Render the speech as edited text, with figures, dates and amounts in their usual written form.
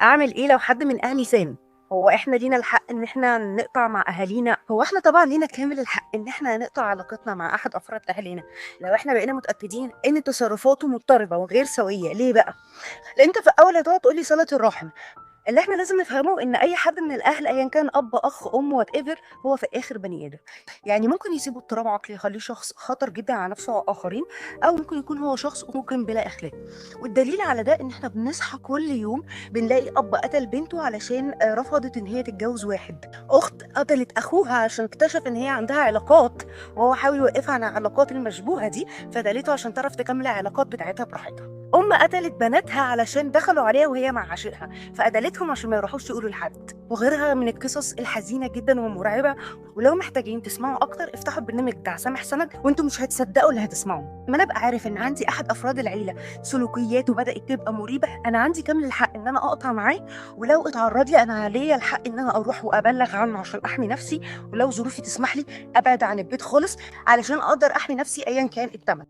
اعمل ايه لو حد من اهلي سام؟ هو احنا لينا الحق ان احنا نقطع مع اهالينا؟ هو احنا طبعا لينا كامل الحق ان احنا نقطع علاقتنا مع احد افراد اهالينا لو احنا بقينا متاكدين ان تصرفاته مضطربه وغير سويه. ليه بقى؟ لان انت في الاول هتقعد تقول لي صله الرحم. اللي احنا لازم نفهمه ان اي حد من الاهل ايا كان اب اخ ام وات ايفر هو في الاخر بني ادم. يعني ممكن يسيبه اضطراب عقلي يخليه شخص خطر جدا على نفسه واخرين، او ممكن يكون هو شخص ممكن بلا اخلاق. والدليل على ده ان احنا بنصحى كل يوم بنلاقي اب قتل بنته علشان رفضت ان هي تتجوز واحد، اخت قتلت اخوها عشان اكتشف ان هي عندها علاقات وهو حاول يوقفها عن العلاقات المشبوهه دي فدلته عشان تعرف تكمل العلاقات بتاعتها براحتها. ام قتلت بناتها علشان دخلوا عليها وهي مع عشيقها فقتلتهم عشان ما يروحوش يقولوا لحد، وغيرها من القصص الحزينه جدا والمرعبه. ولو محتاجين تسمعوا اكتر افتحوا البرنامج بتاع سامح سند وانتم مش هتصدقوا اللي هتسمعوه. ما انا ابقى عارف ان عندي احد افراد العيله سلوكياته بدات تبقى مريبه، انا عندي كامل الحق ان انا اقطع معاه. ولو اتعرض لي انا ليا الحق ان انا اروح وابلغ عنه عشان احمي نفسي، ولو ظروفي تسمح لي ابعد عن البيت خالص علشان اقدر احمي نفسي ايا كان الثمن.